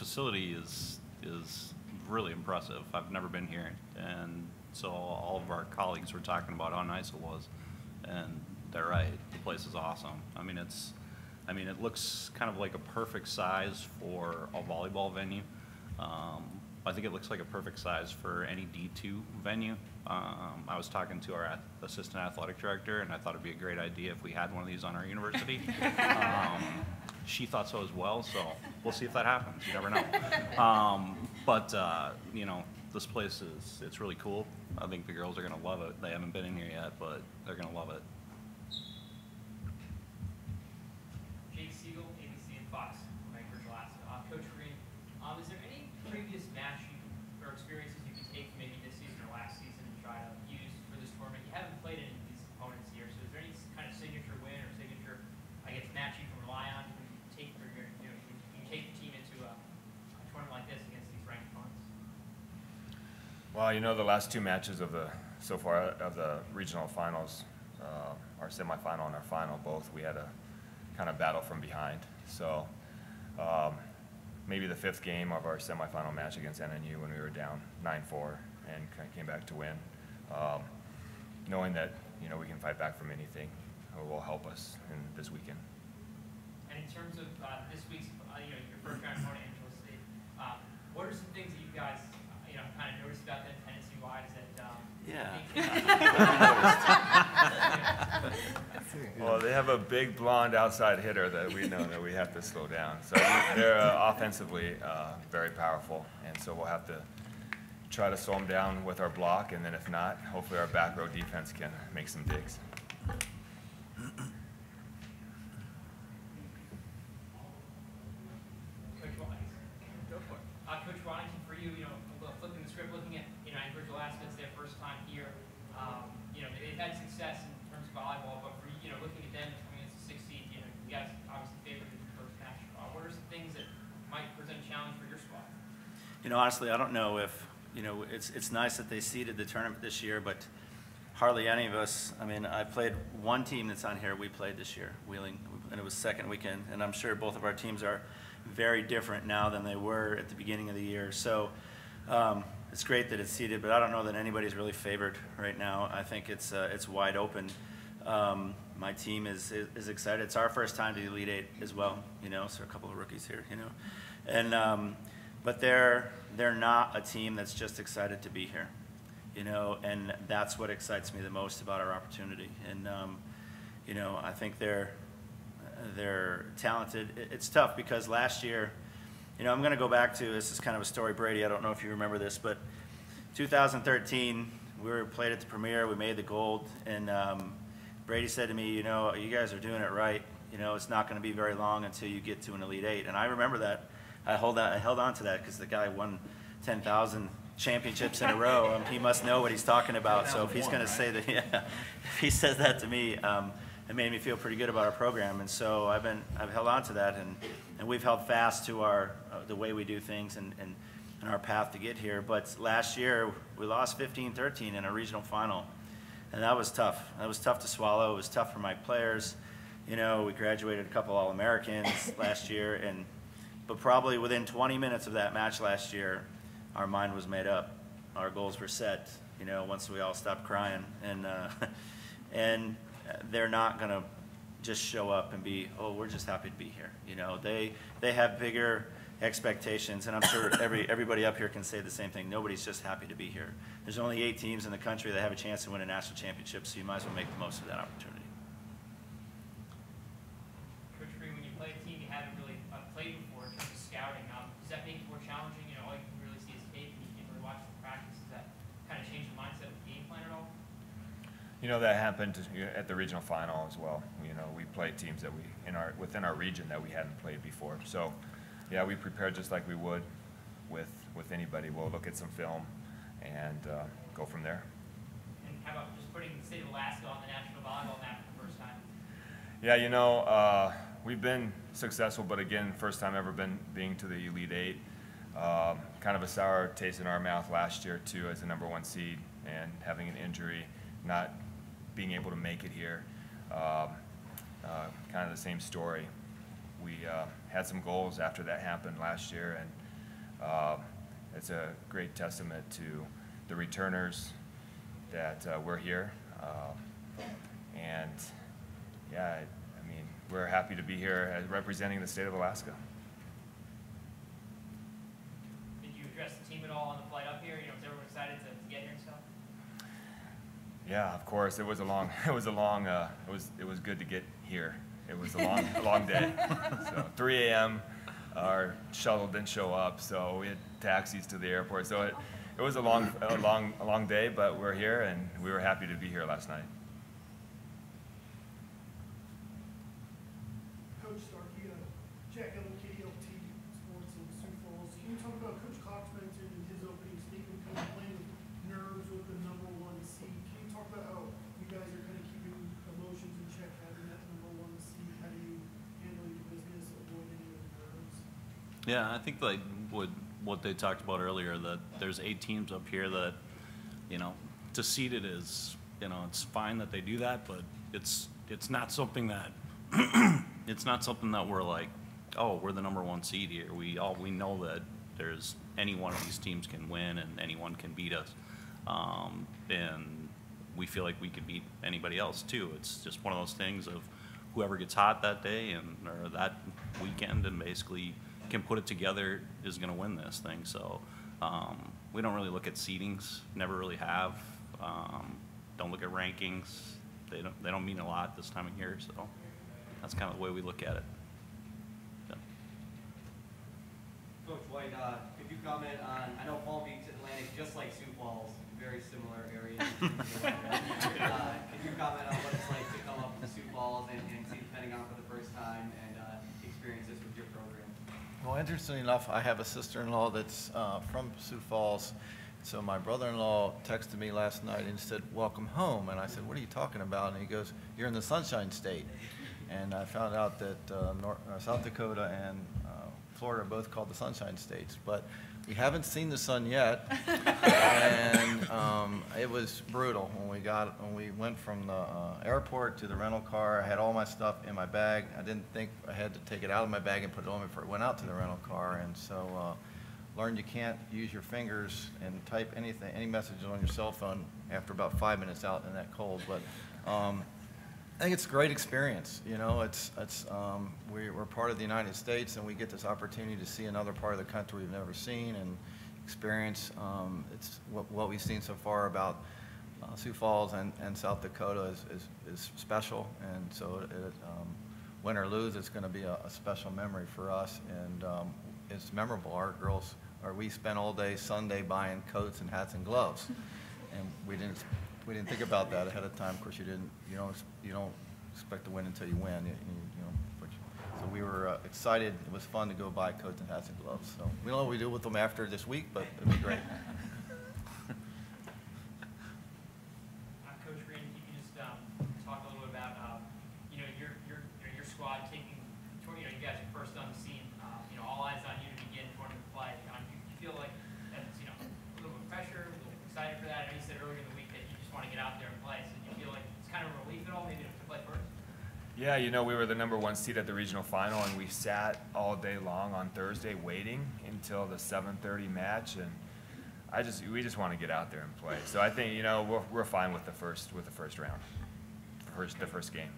facility is really impressive. I've never been here, and so all of our colleagues were talking about how nice it was, and they're right. The place is awesome. I mean, it looks kind of like a perfect size for a volleyball venue. I think it looks like a perfect size for any D2 venue. I was talking to our assistant athletic director, and I thought it'd be a great idea if we had one of these on our university. She thought so as well, so we'll see if that happens. You never know. You know, this place it's really cool. I think the girls are going to love it. They haven't been in here yet, but they're going to love it. Coach Green, is there any previous match or experiences you can take maybe this season or last season and try to use for this tournament? You haven't played any of these opponents here, so is there any kind of signature win or signature, I guess, match you can rely on when you take you take the team into a tournament like this against these ranked opponents? Well, you know, the last two matches of the regional finals, our semifinal and our final, both we had a kind of battle from behind. So. Maybe the fifth game of our semifinal match against NNU when we were down 9-4 and came back to win. Knowing that, you know, we can fight back from anything will help us in this weekend. And in terms of this week's, you know, your first round opponent, Angela State, what are some things that you guys, you know, kind of noticed about them tendency-wise that? Well, they have a big blonde outside hitter that we know that we have to slow down. So they're offensively very powerful, and so we'll have to try to slow them down with our block, and then if not, hopefully our back row defense can make some digs. Coach Waddington, for you, you know, flipping the script, looking at, you know, Anchorage, Alaska, it's their first time here. You know, they've had success in terms of volleyball, but for, you know, looking at them coming as a 6th seed, you know, you guys obviously favored in the first match. What are some things that might present a challenge for your squad? You know, honestly, I don't know if, you know, it's nice that they seeded the tournament this year, but hardly any of us, I mean, I played one team that's on here we played this year, Wheeling, and it was second weekend, and I'm sure both of our teams are very different now than they were at the beginning of the year. So it's great that it's seeded, but I don't know that anybody's really favored right now. I think it's wide open. My team is excited. It's our first time to the Elite Eight as well, you know, so a couple of rookies here, you know. And but they're not a team that's just excited to be here, you know, and that's what excites me the most about our opportunity. And you know, I think they're talented. It's tough because last year, you know, I'm going to go back to, this is kind of a story, Brady, I don't know if you remember this, but 2013, we played at the Premier, we made the gold, and Brady said to me, you know, you guys are doing it right. You know, it's not going to be very long until you get to an Elite Eight. And I remember that. I held on to that because the guy won 10,000 championships in a row. He must know what he's talking about. So if he's going to say that, yeah, if he says that to me, it made me feel pretty good about our program. And so I've held on to that, and we've held fast to our the way we do things and our path to get here. But last year we lost 15-13 in a regional final, and that was tough. That was tough to swallow. It was tough for my players. You know, we graduated a couple All-Americans last year, but probably within 20 minutes of that match last year, our mind was made up. Our goals were set. You know, once we all stopped crying, and they're not going to just show up and be, oh, we're just happy to be here. You know, they have bigger expectations, and I'm sure everybody up here can say the same thing. Nobody's just happy to be here. There's only 8 teams in the country that have a chance to win a national championship, so you might as well make the most of that opportunity. Coach Green, when you play a team you haven't really played before in terms of scouting, does that make it more challenging? You know, all you can really see is tape, and you can't really watch the practice. Does that kind of change the mindset of the game plan at all? You know, that happened at the regional final as well. You know, we played teams that within our region that we hadn't played before. So, yeah, we prepared just like we would with anybody. We'll look at some film and go from there. And how about just putting the state of Alaska on the national volleyball map for the first time? Yeah, you know, we've been successful, but again, first time ever being to the Elite Eight. Kind of a sour taste in our mouth last year too, as the #1 seed, and having an injury, not being able to make it here. Kind of the same story. We had some goals after that happened last year, It's a great testament to the returners that we're here. And yeah, I mean, we're happy to be here representing the state of Alaska. Did you address the team at all on the flight up here? You know, was everyone excited to get here and stuff? Yeah, of course. It was good to get here. It was a long day. So 3 a.m. Our shuttle didn't show up, so we had taxis to the airport. So it was a long day, but we're here, and we were happy to be here last night. Coach Starkey, Jack Ellen, KDLT Sports in Sioux Falls. Can you talk about Coach Cox mentioned in his opening statement kind of playing with nerves with the #1 seed? Can you talk about how you guys are kind of keeping emotions in check, having that #1 seed? How do you handle your business, avoid any of the nerves? Yeah, I think like what they talked about earlier, that there's 8 teams up here that, you know, to seed it is, you know, it's fine that they do that, but it's not something that it's not something that we're like, oh, we're the #1 seed here. We know that there's any one of these teams can win and anyone can beat us, and we feel like we can beat anybody else too. It's just one of those things of whoever gets hot that day or that weekend and basically can put it together is going to win this thing. So we don't really look at seedings, never really have. Don't look at rankings. They don't mean a lot this time of year. So that's kind of the way we look at it. Yeah. Coach White, could you comment on, I know Palm Beach, Atlantic, just like Sioux Falls, very similar areas. Could you comment on what it's like to come up to Sioux Falls and see the Pentagon for the first time and experience this with your program? Well, interestingly enough, I have a sister-in-law that's from Sioux Falls. So my brother-in-law texted me last night and said, "Welcome home." And I said, "What are you talking about?" And he goes, "You're in the Sunshine State." And I found out that South Dakota and Florida are both called the Sunshine States. But we haven't seen the sun yet. And it was brutal when we went from the airport to the rental car. I had all my stuff in my bag. I didn't think I had to take it out of my bag and put it on before it went out to the rental car. And so learned you can't use your fingers and type anything, any messages on your cell phone after about 5 minutes out in that cold. But I think it's a great experience. You know, we're part of the United States, and we get this opportunity to see another part of the country we've never seen and experience. It's what we've seen so far about Sioux Falls and South Dakota is special, and so win or lose, it's going to be a special memory for us, and it's memorable. Our girls, we spent all day Sunday buying coats and hats and gloves, and we didn't think about that ahead of time. Of course, you don't expect to win until you win. So we were excited. It was fun to go buy coats and hats and gloves. So we don't know what we do with them after this week, but it'll be great. Coach Green, if you can just talk a little bit about your squad taking, you guys are first on the scene. All eyes on you to begin tournament play. You feel like that's a little bit of pressure, a little excited for that. I know you said earlier in the week that you just want to get out there and play. So do you feel like it's kind of a relief at all, maybe to play first? Yeah, you know, we were the #1 seed at the regional final, and we sat all day long on Thursday waiting until the 7:30 match, and we just want to get out there and play. So I think, you know, we're fine with the first round, the first game.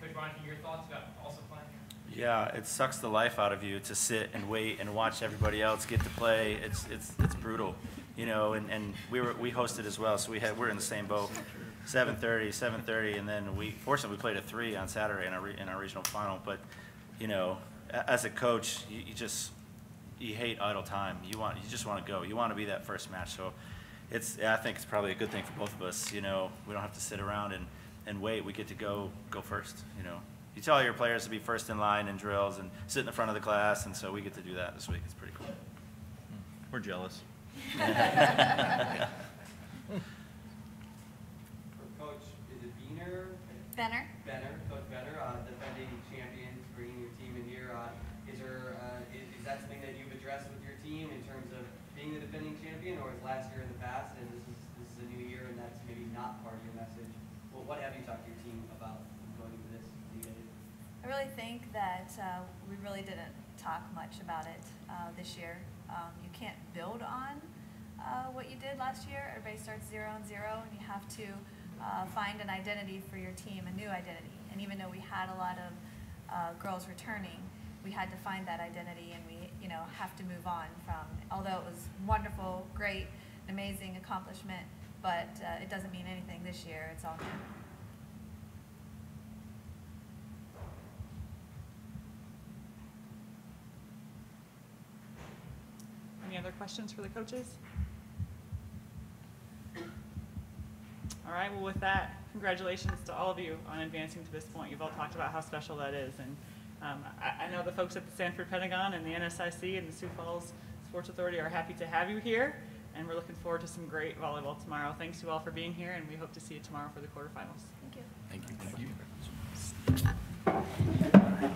Coach Ronke, your thoughts about also playing? Yeah, it sucks the life out of you to sit and wait and watch everybody else get to play. It's brutal, you know. And we hosted as well, so we're in the same boat. 7:30, and then fortunately we played at 3 on Saturday in our regional final. But you know, as a coach, you hate idle time. You just want to go. You want to be that first match. So I think it's probably a good thing for both of us. You know, we don't have to sit around and wait. We get to go first. You know, you tell your players to be first in line in drills and sit in the front of the class, and so we get to do that this week. It's pretty cool. We're jealous. Coach, is it Benner. Coach Benner, defending champion, bringing your team in here. Is that something that you've addressed with your team in terms of being the defending champion, or is last year in the past, and this is a new year, and that's maybe not part of your message? Well, what have you talked to your team about going into this day? I really think that we really didn't talk much about it this year. you can't build on what you did last year. Everybody starts 0-0, and you have to find an identity for your team, a new identity. And even though we had a lot of girls returning, we had to find that identity, and we have to move on from, although it was wonderful, great, amazing accomplishment, but it doesn't mean anything this year. It's all new. Any other questions for the coaches? All right, well, with that, congratulations to all of you on advancing to this point. You've all talked about how special that is, and I know the folks at the Sanford Pentagon and the NSIC and the Sioux Falls Sports Authority are happy to have you here, and we're looking forward to some great volleyball tomorrow. Thanks you all for being here, and we hope to see you tomorrow for the quarterfinals. Thank you. Thank you. Thank you.